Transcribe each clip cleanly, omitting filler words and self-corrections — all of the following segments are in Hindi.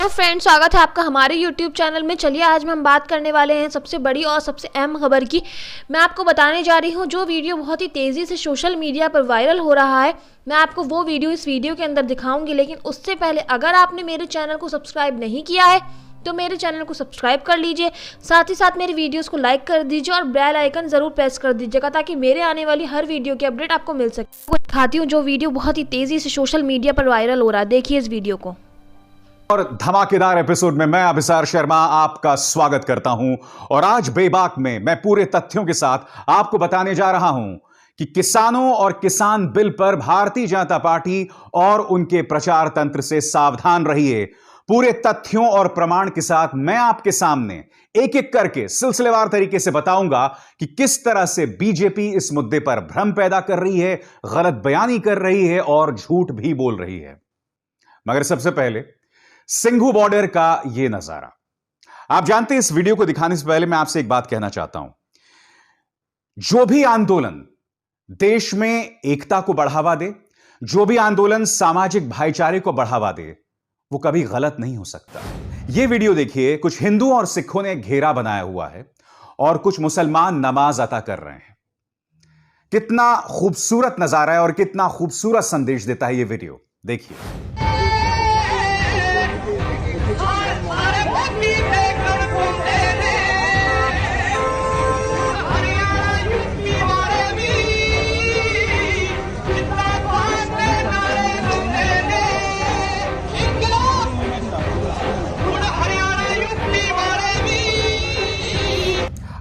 हेलो फ्रेंड्स, स्वागत है आपका हमारे यूट्यूब चैनल में। चलिए आज हम बात करने वाले हैं सबसे बड़ी और सबसे अहम खबर की। मैं आपको बताने जा रही हूं जो वीडियो बहुत ही तेज़ी से सोशल मीडिया पर वायरल हो रहा है। मैं आपको वो वीडियो इस वीडियो के अंदर दिखाऊंगी, लेकिन उससे पहले अगर आपने मेरे चैनल को सब्सक्राइब नहीं किया है तो मेरे चैनल को सब्सक्राइब कर लीजिए। साथ ही साथ मेरी वीडियोस को लाइक कर दीजिए और बेल आइकन ज़रूर प्रेस कर दीजिएगा ताकि मेरे आने वाली हर वीडियो की अपडेट आपको मिल सके। आपको दिखाती हूँ जो वीडियो बहुत ही तेज़ी से सोशल मीडिया पर वायरल हो रहा है। देखिए इस वीडियो को। और धमाकेदार एपिसोड में मैं अभिसार शर्मा आपका स्वागत करता हूं। और आज बेबाक में मैं पूरे तथ्यों के साथ आपको बताने जा रहा हूं कि किसानों और किसान बिल पर भारतीय जनता पार्टी और उनके प्रचार तंत्र से सावधान रहिए। पूरे तथ्यों और प्रमाण के साथ मैं आपके सामने एक एक करके सिलसिलेवार तरीके से बताऊंगा कि किस तरह से बीजेपी इस मुद्दे पर भ्रम पैदा कर रही है, गलत बयानी कर रही है और झूठ भी बोल रही है। मगर सबसे पहले सिंघू बॉर्डर का यह नजारा आप जानते हैं। इस वीडियो को दिखाने से पहले मैं आपसे एक बात कहना चाहता हूं। जो भी आंदोलन देश में एकता को बढ़ावा दे, जो भी आंदोलन सामाजिक भाईचारे को बढ़ावा दे, वो कभी गलत नहीं हो सकता। यह वीडियो देखिए, कुछ हिंदू और सिखों ने घेरा बनाया हुआ है और कुछ मुसलमान नमाज अता कर रहे हैं। कितना खूबसूरत नजारा है और कितना खूबसूरत संदेश देता है यह वीडियो। देखिए।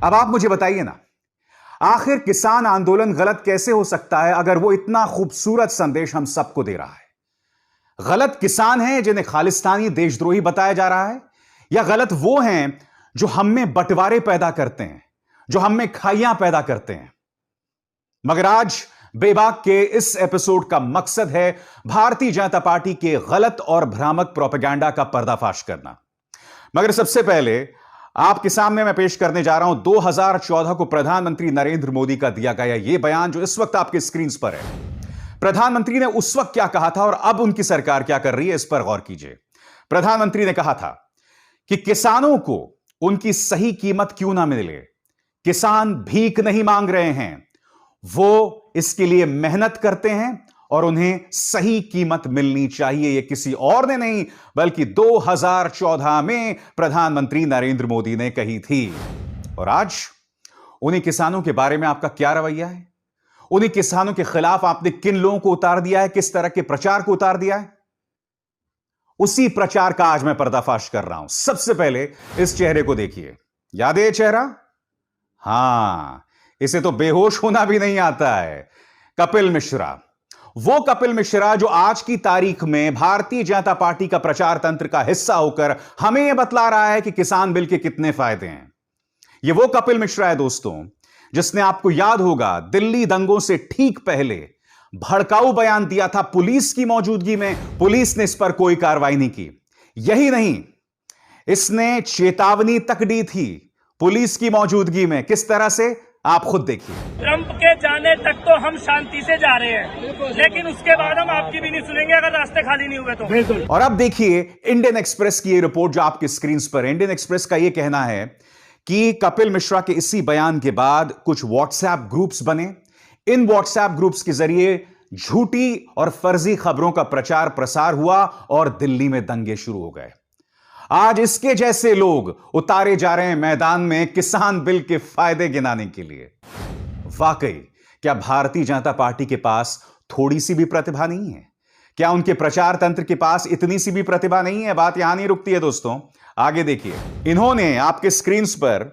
अब आप मुझे बताइए ना, आखिर किसान आंदोलन गलत कैसे हो सकता है अगर वो इतना खूबसूरत संदेश हम सबको दे रहा है? गलत किसान हैं जिन्हें खालिस्तानी देशद्रोही बताया जा रहा है, या गलत वो हैं जो हम में बंटवारे पैदा करते हैं, जो हम में खाइयां पैदा करते हैं? मगर आज बेबाक के इस एपिसोड का मकसद है भारतीय जनता पार्टी के गलत और भ्रामक प्रोपेगेंडा का पर्दाफाश करना। मगर सबसे पहले आपके सामने मैं पेश करने जा रहा हूं 2014 को प्रधानमंत्री नरेंद्र मोदी का दिया गया यह बयान जो इस वक्त आपके स्क्रीन पर है। प्रधानमंत्री ने उस वक्त क्या कहा था और अब उनकी सरकार क्या कर रही है, इस पर गौर कीजिए। प्रधानमंत्री ने कहा था कि किसानों को उनकी सही कीमत क्यों ना मिले, किसान भीख नहीं मांग रहे हैं, वो इसके लिए मेहनत करते हैं और उन्हें सही कीमत मिलनी चाहिए। यह किसी और ने नहीं बल्कि 2014 में प्रधानमंत्री नरेंद्र मोदी ने कही थी। और आज उन्हीं किसानों के बारे में आपका क्या रवैया है? उन्हीं किसानों के खिलाफ आपने किन लोगों को उतार दिया है, किस तरह के प्रचार को उतार दिया है? उसी प्रचार का आज मैं पर्दाफाश कर रहा हूं। सबसे पहले इस चेहरे को देखिए। याद है ये चेहरा? हां, इसे तो बेहोश होना भी नहीं आता है। कपिल मिश्रा, वो कपिल मिश्रा जो आज की तारीख में भारतीय जनता पार्टी का प्रचार तंत्र का हिस्सा होकर हमें यह बतला रहा है कि किसान बिल के कितने फायदे हैं। यह वो कपिल मिश्रा है दोस्तों जिसने, आपको याद होगा, दिल्ली दंगों से ठीक पहले भड़काऊ बयान दिया था पुलिस की मौजूदगी में। पुलिस ने इस पर कोई कार्रवाई नहीं की। यही नहीं, इसने चेतावनी तक दी थी पुलिस की मौजूदगी में। किस तरह से, आप खुद देखिए। ट्रंप के जाने तक तो हम शांति से जा रहे हैं, लेकिन उसके बाद हम आपकी भी नहीं सुनेंगे अगर रास्ते खाली नहीं हुए तो। और अब देखिए इंडियन एक्सप्रेस की ये रिपोर्ट जो आपके स्क्रीन पर है। इंडियन एक्सप्रेस का ये कहना है कि कपिल मिश्रा के इसी बयान के बाद कुछ व्हाट्सएप ग्रुप्स बने। इन व्हाट्सएप ग्रुप्स के जरिए झूठी और फर्जी खबरों का प्रचार प्रसार हुआ और दिल्ली में दंगे शुरू हो गए। आज इसके जैसे लोग उतारे जा रहे हैं मैदान में किसान बिल के फायदे गिनाने के लिए। वाकई क्या भारतीय जनता पार्टी के पास थोड़ी सी भी प्रतिभा नहीं है? क्या उनके प्रचार तंत्र के पास इतनी सी भी प्रतिभा नहीं है? बात यहां नहीं रुकती है दोस्तों, आगे देखिए। इन्होंने आपके स्क्रीन पर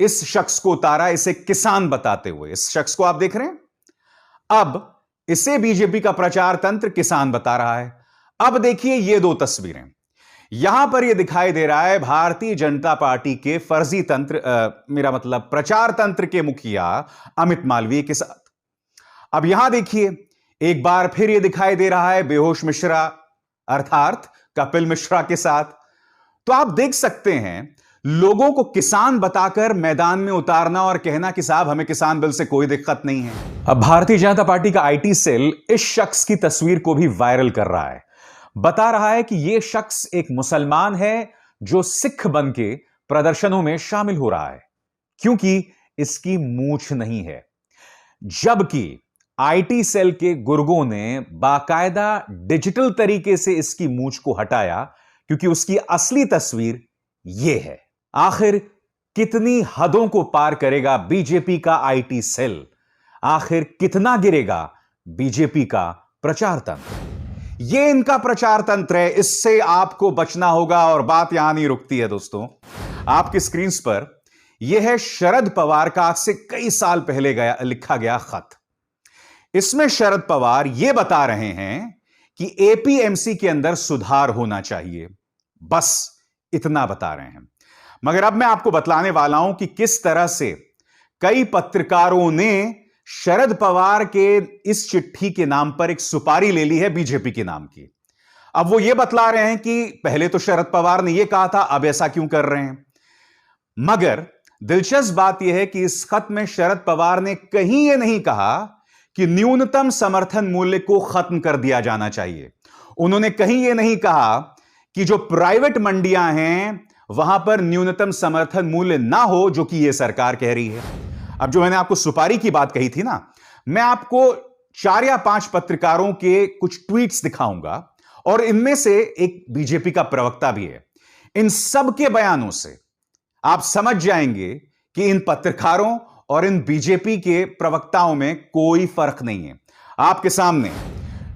इस शख्स को उतारा, इसे किसान बताते हुए। इस शख्स को आप देख रहे हैं। अब इसे बीजेपी का प्रचार तंत्र किसान बता रहा है। अब देखिए ये दो तस्वीरें। यहां पर यह दिखाई दे रहा है भारतीय जनता पार्टी के फर्जी तंत्र, मेरा मतलब प्रचार तंत्र के मुखिया अमित मालवीय के साथ। अब यहां देखिए एक बार फिर यह दिखाई दे रहा है बेहोश मिश्रा अर्थात कपिल मिश्रा के साथ। तो आप देख सकते हैं लोगों को किसान बताकर मैदान में उतारना और कहना कि साहब हमें किसान बिल से कोई दिक्कत नहीं है। अब भारतीय जनता पार्टी का आईटी सेल इस शख्स की तस्वीर को भी वायरल कर रहा है। बता रहा है कि यह शख्स एक मुसलमान है जो सिख बन के प्रदर्शनों में शामिल हो रहा है क्योंकि इसकी मूंछ नहीं है, जबकि आईटी सेल के गुर्गों ने बाकायदा डिजिटल तरीके से इसकी मूंछ को हटाया क्योंकि उसकी असली तस्वीर यह है। आखिर कितनी हदों को पार करेगा बीजेपी का आईटी सेल? आखिर कितना गिरेगा बीजेपी का प्रचार तंत्र? यह इनका प्रचार तंत्र है, इससे आपको बचना होगा। और बात यहां नहीं रुकती है दोस्तों, आपकी स्क्रीन पर यह है शरद पवार का आज से कई साल पहले लिखा गया खत। इसमें शरद पवार यह बता रहे हैं कि एपीएमसी के अंदर सुधार होना चाहिए, बस इतना बता रहे हैं। मगर अब मैं आपको बतलाने वाला हूं कि किस तरह से कई पत्रकारों ने शरद पवार के इस चिट्ठी के नाम पर एक सुपारी ले ली है बीजेपी के नाम की। अब वो ये बतला रहे हैं कि पहले तो शरद पवार ने यह कहा था, अब ऐसा क्यों कर रहे हैं। मगर दिलचस्प बात यह है कि इस खत में शरद पवार ने कहीं यह नहीं कहा कि न्यूनतम समर्थन मूल्य को खत्म कर दिया जाना चाहिए। उन्होंने कहीं यह नहीं कहा कि जो प्राइवेट मंडियां हैं वहां पर न्यूनतम समर्थन मूल्य ना हो, जो कि यह सरकार कह रही है। अब जो मैंने आपको सुपारी की बात कही थी ना, मैं आपको 4 या 5 पत्रकारों के कुछ ट्वीट्स दिखाऊंगा और इनमें से एक बीजेपी का प्रवक्ता भी है। इन सब के बयानों से आप समझ जाएंगे कि इन पत्रकारों और इन बीजेपी के प्रवक्ताओं में कोई फर्क नहीं है। आपके सामने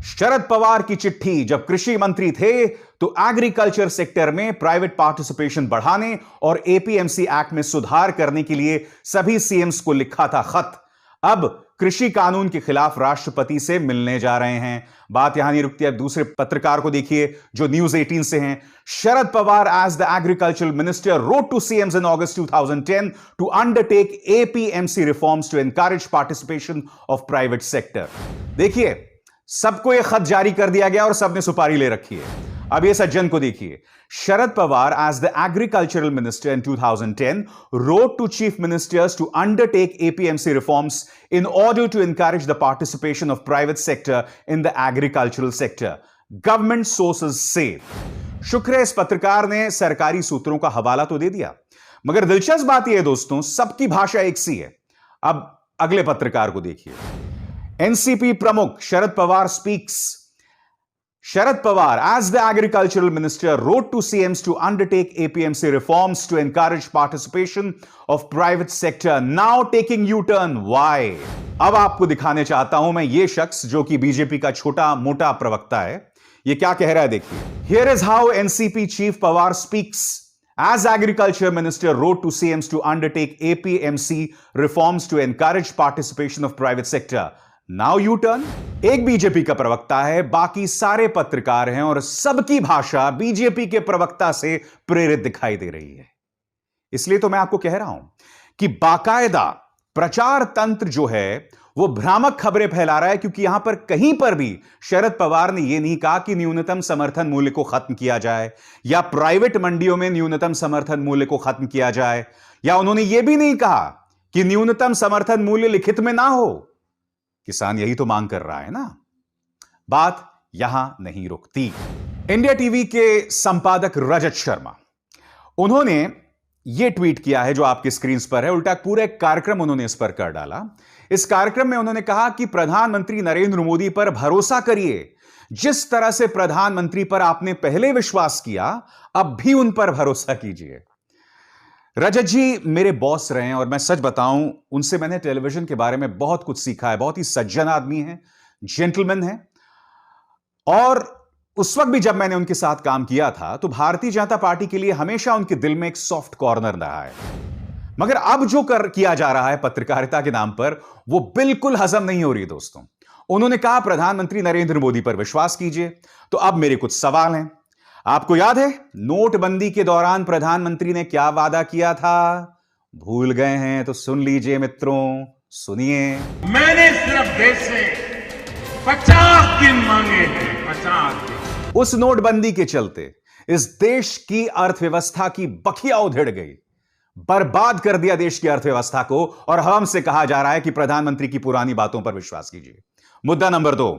शरद पवार की चिट्ठी, जब कृषि मंत्री थे तो एग्रीकल्चर सेक्टर में प्राइवेट पार्टिसिपेशन बढ़ाने और एपीएमसी एक्ट में सुधार करने के लिए सभी सीएम्स को लिखा था खत। अब कृषि कानून के खिलाफ राष्ट्रपति से मिलने जा रहे हैं। बात यहां नहीं रुकती, अब दूसरे पत्रकार को देखिए जो न्यूज 18 से हैं। Sharad Pawar as the agriculture minister wrote to CMs in August 2010 to undertake APMC reforms to encourage participation of private sector. देखिए, सबको यह खत जारी कर दिया गया और सबने सुपारी ले रखी है। अब ये सज्जन को देखिए। Sharad Pawar as the agricultural minister in 2010 wrote to chief ministers to undertake APMC reforms in order to encourage the participation of private sector in the agricultural sector. Government sources say. शुक्र है इस पत्रकार ने सरकारी सूत्रों का हवाला तो दे दिया, मगर दिलचस्प बात यह है दोस्तों, सबकी भाषा एक सी है। अब अगले पत्रकार को देखिए। एनसीपी प्रमुख Sharad Pawar speaks. Sharad Pawar, as the agricultural minister, wrote to CMs to undertake APMC reforms to encourage participation of private sector. Now taking U-turn. Why? अब आपको दिखाने चाहता हूं मैं ये शख्स जो कि बीजेपी का छोटा मोटा प्रवक्ता है, ये क्या कह रहा है देखिए। Here is how NCP chief Pawar speaks. As agriculture minister wrote to CMs to undertake APMC reforms to encourage participation of private sector. Now U turn. एक बीजेपी का प्रवक्ता है, बाकी सारे पत्रकार हैं और सबकी भाषा बीजेपी के प्रवक्ता से प्रेरित दिखाई दे रही है। इसलिए तो मैं आपको कह रहा हूं कि बाकायदा प्रचार तंत्र जो है वो भ्रामक खबरें फैला रहा है, क्योंकि यहां पर कहीं पर भी शरद पवार ने यह नहीं कहा कि न्यूनतम समर्थन मूल्य को खत्म किया जाए या प्राइवेट मंडियों में न्यूनतम समर्थन मूल्य को खत्म किया जाए, या उन्होंने यह भी नहीं कहा कि न्यूनतम समर्थन मूल्य लिखित में ना हो। किसान यही तो मांग कर रहा है ना। बात यहां नहीं रुकती। इंडिया टीवी के संपादक रजत शर्मा, उन्होंने यह ट्वीट किया है जो आपकी स्क्रीन पर है। उल्टा पूरा एक कार्यक्रम उन्होंने इस पर कर डाला। इस कार्यक्रम में उन्होंने कहा कि प्रधानमंत्री नरेंद्र मोदी पर भरोसा करिए। जिस तरह से प्रधानमंत्री पर आपने पहले विश्वास किया, अब भी उन पर भरोसा कीजिए। रजत जी मेरे बॉस रहे हैं और मैं सच बताऊं, उनसे मैंने टेलीविजन के बारे में बहुत कुछ सीखा है। बहुत ही सज्जन आदमी हैं, जेंटलमैन हैं। और उस वक्त भी जब मैंने उनके साथ काम किया था तो भारतीय जनता पार्टी के लिए हमेशा उनके दिल में एक सॉफ्ट कॉर्नर रहा है। मगर अब जो किया जा रहा है पत्रकारिता के नाम पर, वो बिल्कुल हजम नहीं हो रही दोस्तों। उन्होंने कहा प्रधानमंत्री नरेंद्र मोदी पर विश्वास कीजिए। तो अब मेरे कुछ सवाल हैं। आपको याद है नोटबंदी के दौरान प्रधानमंत्री ने क्या वादा किया था? भूल गए हैं तो सुन लीजिए मित्रों, सुनिए। मैंने सिर्फ देश से 50 दिन मांगे हैं, 50 दिन। उस नोटबंदी के चलते इस देश की अर्थव्यवस्था की बखिया उधेड़ गई, बर्बाद कर दिया देश की अर्थव्यवस्था को, और हमसे कहा जा रहा है कि प्रधानमंत्री की पुरानी बातों पर विश्वास कीजिए। मुद्दा नंबर 2,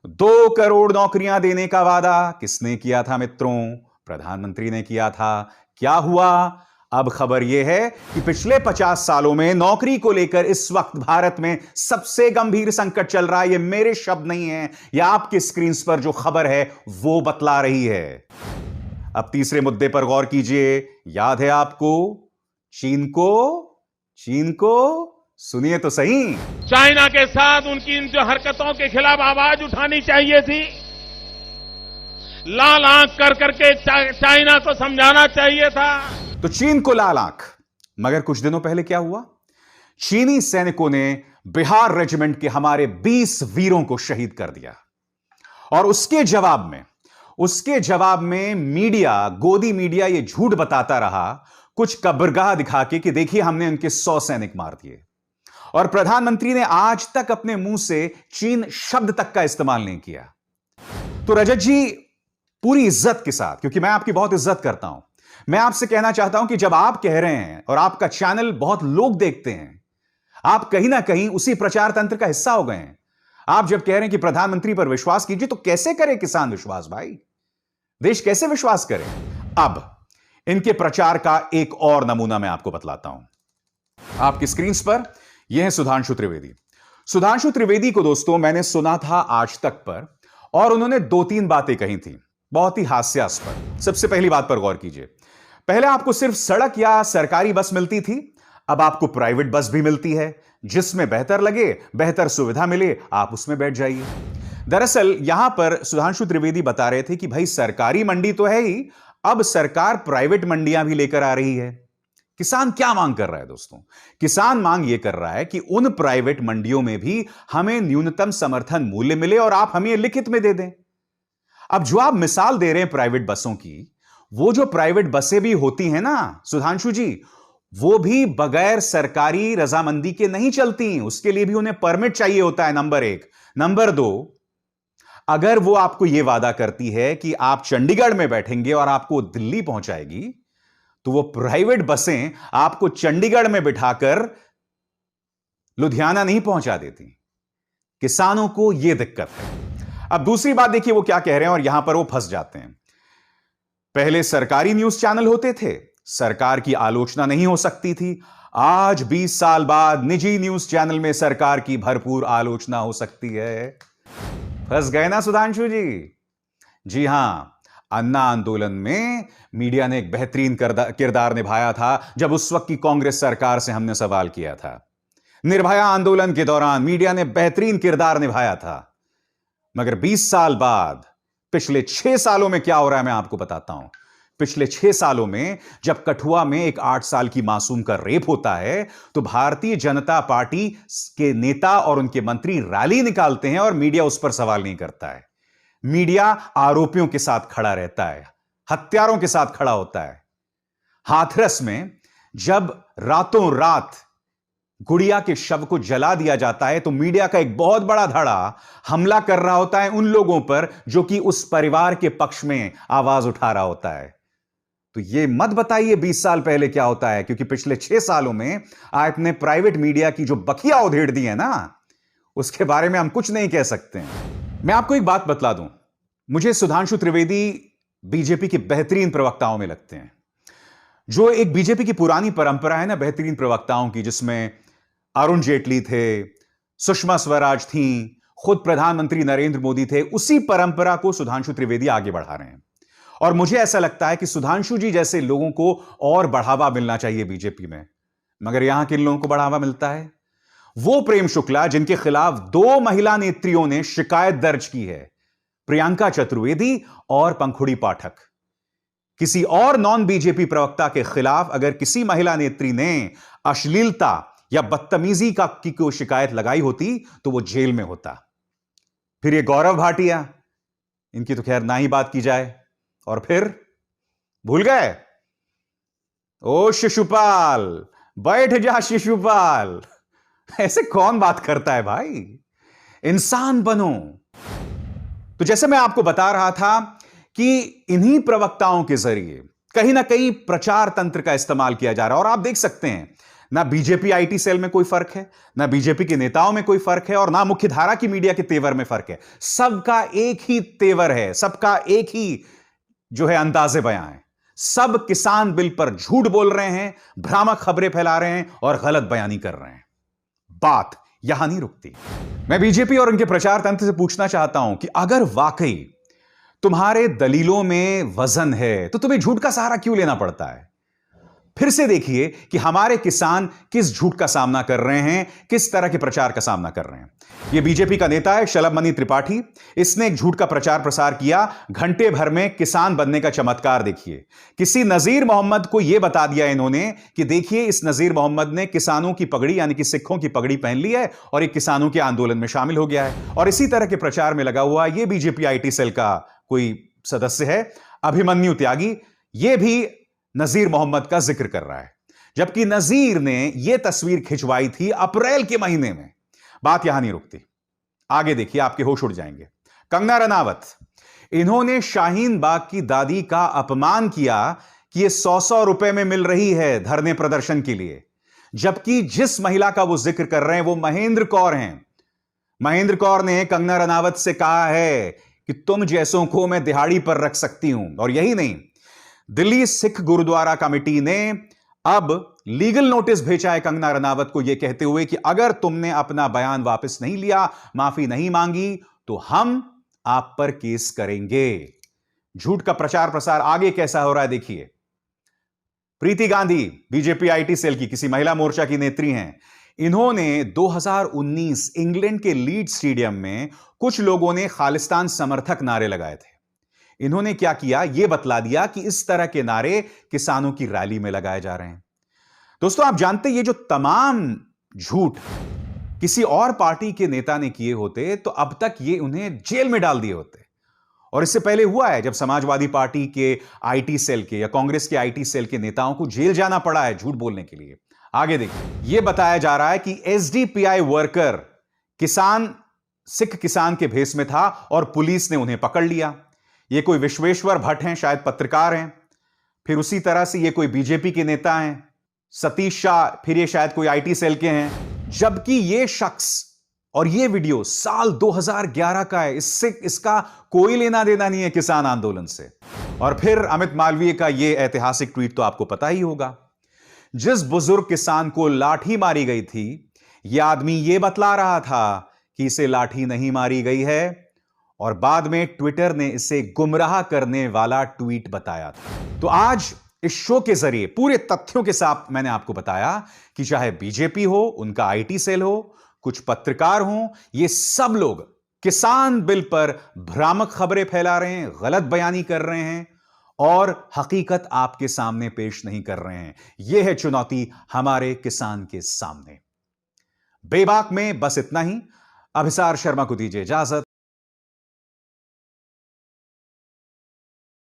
2 करोड़ नौकरियां देने का वादा किसने किया था मित्रों? प्रधानमंत्री ने किया था। क्या हुआ? अब खबर यह है कि पिछले 50 सालों में नौकरी को लेकर इस वक्त भारत में सबसे गंभीर संकट चल रहा है। यह मेरे शब्द नहीं है, यह आपके स्क्रीन पर जो खबर है वो बतला रही है। अब तीसरे मुद्दे पर गौर कीजिए। याद है आपको चीन को सुनिए तो सही। चाइना के साथ उनकी इन जो हरकतों के खिलाफ आवाज उठानी चाहिए थी। लाल आंख कर करके चाइना को समझाना चाहिए था। तो चीन को लाल आंख, मगर कुछ दिनों पहले क्या हुआ? चीनी सैनिकों ने बिहार रेजिमेंट के हमारे 20 वीरों को शहीद कर दिया। और उसके जवाब में मीडिया, गोदी मीडिया, यह झूठ बताता रहा कुछ कब्रगाह दिखा के कि देखिए हमने उनके 100 सैनिक मार दिए। और प्रधानमंत्री ने आज तक अपने मुंह से चीन शब्द तक का इस्तेमाल नहीं किया। तो रजत जी, पूरी इज्जत के साथ, क्योंकि मैं आपकी बहुत इज्जत करता हूं, मैं आपसे कहना चाहता हूं कि जब आप कह रहे हैं और आपका चैनल बहुत लोग देखते हैं, आप कहीं ना कहीं उसी प्रचार तंत्र का हिस्सा हो गए हैं। आप जब कह रहे हैं कि प्रधानमंत्री पर विश्वास कीजिए, तो कैसे करे किसान विश्वास भाई? देश कैसे विश्वास करे? अब इनके प्रचार का एक और नमूना मैं आपको बतलाता हूं। आपकी स्क्रीन पर यह है सुधांशु त्रिवेदी। सुधांशु त्रिवेदी को दोस्तों मैंने सुना था आज तक पर, और उन्होंने 2-3 बातें कही थी बहुत ही हास्यास्पद। सबसे पहली बात पर गौर कीजिए। पहले आपको सिर्फ सड़क या सरकारी बस मिलती थी, अब आपको प्राइवेट बस भी मिलती है। जिसमें बेहतर लगे, बेहतर सुविधा मिले, आप उसमें बैठ जाइए। दरअसल यहां पर सुधांशु त्रिवेदी बता रहे थे कि भाई सरकारी मंडी तो है ही, अब सरकार प्राइवेट मंडियां भी लेकर आ रही है। किसान क्या मांग कर रहा है दोस्तों? किसान मांग यह कर रहा है कि उन प्राइवेट मंडियों में भी हमें न्यूनतम समर्थन मूल्य मिले और आप हमें लिखित में दे दें। अब जो आप मिसाल दे रहे हैं प्राइवेट बसों की, वो जो प्राइवेट बसें भी होती हैं ना सुधांशु जी, वो भी बगैर सरकारी रजामंदी के नहीं चलती। उसके लिए भी उन्हें परमिट चाहिए होता है, नंबर 1। नंबर 2, अगर वो आपको यह वादा करती है कि आप चंडीगढ़ में बैठेंगे और आपको दिल्ली पहुंचाएगी, तो वो प्राइवेट बसें आपको चंडीगढ़ में बिठाकर लुधियाना नहीं पहुंचा देती। किसानों को यह दिक्कत है। अब दूसरी बात देखिए वो क्या कह रहे हैं, और यहां पर वो फंस जाते हैं। पहले सरकारी न्यूज चैनल होते थे, सरकार की आलोचना नहीं हो सकती थी। आज 20 साल बाद निजी न्यूज चैनल में सरकार की भरपूर आलोचना हो सकती है। फंस गए ना सुधांशु जी? जी हां, अन्ना आंदोलन में मीडिया ने एक बेहतरीन किरदार निभाया था जब उस वक्त की कांग्रेस सरकार से हमने सवाल किया था। निर्भया आंदोलन के दौरान मीडिया ने बेहतरीन किरदार निभाया था। मगर 20 साल बाद, पिछले 6 सालों में क्या हो रहा है मैं आपको बताता हूं। पिछले 6 सालों में जब कठुआ में एक 8 साल की मासूम का रेप होता है, तो भारतीय जनता पार्टी के नेता और उनके मंत्री रैली निकालते हैं और मीडिया उस पर सवाल नहीं करता है। मीडिया आरोपियों के साथ खड़ा रहता है, हत्यारों के साथ खड़ा होता है। हाथरस में जब रातों रात गुड़िया के शव को जला दिया जाता है, तो मीडिया का एक बहुत बड़ा धड़ा हमला कर रहा होता है उन लोगों पर जो कि उस परिवार के पक्ष में आवाज उठा रहा होता है। तो ये मत बताइए 20 साल पहले क्या होता है, क्योंकि पिछले 6 सालों में आपने प्राइवेट मीडिया की जो बखिया उधेड़ दी है ना, उसके बारे में हम कुछ नहीं कह सकते हैं। मैं आपको एक बात बतला दूं, मुझे सुधांशु त्रिवेदी बीजेपी के बेहतरीन प्रवक्ताओं में लगते हैं। जो एक बीजेपी की पुरानी परंपरा है ना बेहतरीन प्रवक्ताओं की, जिसमें अरुण जेटली थे, सुषमा स्वराज थी, खुद प्रधानमंत्री नरेंद्र मोदी थे, उसी परंपरा को सुधांशु त्रिवेदी आगे बढ़ा रहे हैं। और मुझे ऐसा लगता है कि सुधांशु जी जैसे लोगों को और बढ़ावा मिलना चाहिए बीजेपी में। मगर यहां किन लोगों को बढ़ावा मिलता है? वो प्रेम शुक्ला जिनके खिलाफ 2 महिला नेत्रियों ने शिकायत दर्ज की है, प्रियंका चतुर्वेदी और पंखुड़ी पाठक। किसी और नॉन बीजेपी प्रवक्ता के खिलाफ अगर किसी महिला नेत्री ने अश्लीलता या बदतमीजी की कोई शिकायत लगाई होती तो वो जेल में होता। फिर ये गौरव भाटिया, इनकी तो खैर ना ही बात की जाए। और फिर भूल गए? ओ शिशुपाल, बैठ जा शिशुपाल। ऐसे कौन बात करता है भाई? इंसान बनो। तो जैसे मैं आपको बता रहा था कि इन्हीं प्रवक्ताओं के जरिए कहीं ना कहीं प्रचार तंत्र का इस्तेमाल किया जा रहा है। और आप देख सकते हैं ना बीजेपी आईटी सेल में कोई फर्क है, ना बीजेपी के नेताओं में कोई फर्क है, और ना मुख्यधारा की मीडिया के तेवर में फर्क है। सबका एक ही तेवर है, सबका एक ही जो है अंदाजे बयां है। सब किसान बिल पर झूठ बोल रहे हैं, भ्रामक खबरें फैला रहे हैं और गलत बयानी कर रहे हैं। बात यहां नहीं रुकती। मैं बीजेपी और उनके प्रचार तंत्र से पूछना चाहता हूं कि अगर वाकई तुम्हारे दलीलों में वजन है तो तुम्हें झूठ का सहारा क्यों लेना पड़ता है? फिर से देखिए कि हमारे किसान किस झूठ का सामना कर रहे हैं, किस तरह के प्रचार का सामना कर रहे हैं। यह बीजेपी का नेता है शलभमणि त्रिपाठी। इसने एक झूठ का प्रचार प्रसार किया, घंटे भर में किसान बनने का चमत्कार देखिए। किसी नजीर मोहम्मद को यह बता दिया इन्होंने कि देखिए इस नजीर मोहम्मद ने किसानों की पगड़ी यानी कि सिखों की पगड़ी पहन ली है और एक किसानों के आंदोलन में शामिल हो गया है। और इसी तरह के प्रचार में लगा हुआ यह बीजेपी आईटी सेल का कोई सदस्य है अभिमन्यु त्यागी, यह भी नजीर मोहम्मद का जिक्र कर रहा है, जबकि नजीर ने यह तस्वीर खिंचवाई थी अप्रैल के महीने में। बात यहां नहीं रुकती, आगे देखिए, आपके होश उड़ जाएंगे। कंगना रनावत, इन्होंने शाहीन बाग की दादी का अपमान किया कि यह 100-100 रुपए में मिल रही है धरने प्रदर्शन के लिए, जबकि जिस महिला का वो जिक्र कर रहे हैं वो महेंद्र कौर हैं। महेंद्र कौर ने कंगना रनावत से कहा है कि तुम जैसों को मैं दिहाड़ी पर रख सकती हूं। और यही नहीं, दिल्ली सिख गुरुद्वारा कमेटी ने अब लीगल नोटिस भेजा है कंगना रनावत को यह कहते हुए कि अगर तुमने अपना बयान वापस नहीं लिया, माफी नहीं मांगी, तो हम आप पर केस करेंगे। झूठ का प्रचार प्रसार आगे कैसा हो रहा है देखिए। प्रीति गांधी बीजेपी आईटी सेल की किसी महिला मोर्चा की नेत्री हैं। इन्होंने 2019 इंग्लैंड के लीड्स स्टेडियम में कुछ लोगों ने खालिस्तान समर्थक नारे लगाए थे। इन्होंने क्या किया, यह बतला दिया कि इस तरह के नारे किसानों की रैली में लगाए जा रहे हैं। दोस्तों, आप जानते हैं ये जो तमाम झूठ किसी और पार्टी के नेता ने किए होते तो अब तक ये उन्हें जेल में डाल दिए होते। और इससे पहले हुआ है जब समाजवादी पार्टी के आईटी सेल के या कांग्रेस के आईटी सेल के नेताओं को जेल जाना पड़ा है झूठ बोलने के लिए। आगे देखिए, यह बताया जा रहा है कि एसडीपीआई वर्कर किसान सिख किसान के भेष में था और पुलिस ने उन्हें पकड़ लिया। ये कोई विश्वेश्वर भट्ट हैं, शायद पत्रकार हैं। फिर उसी तरह से ये कोई बीजेपी के नेता हैं, सतीश शाह, फिर ये शायद कोई आईटी सेल के हैं। जबकि ये शख्स और ये वीडियो साल 2011 का है, इसका कोई लेना देना नहीं है किसान आंदोलन से। और फिर अमित मालवीय का ये ऐतिहासिक ट्वीट तो आपको पता ही होगा। जिस बुजुर्ग किसान को लाठी मारी गई थी, यह आदमी यह बतला रहा था कि इसे लाठी नहीं मारी गई है, और बाद में ट्विटर ने इसे गुमराह करने वाला ट्वीट बताया था। तो आज इस शो के जरिए पूरे तथ्यों के साथ मैंने आपको बताया कि चाहे बीजेपी हो, उनका आईटी सेल हो, कुछ पत्रकार हो, ये सब लोग किसान बिल पर भ्रामक खबरें फैला रहे हैं, गलत बयानी कर रहे हैं और हकीकत आपके सामने पेश नहीं कर रहे हैं। यह है चुनौती हमारे किसान के सामने। बेबाक में बस इतना ही। अभिसार शर्मा को दीजिए इजाजत।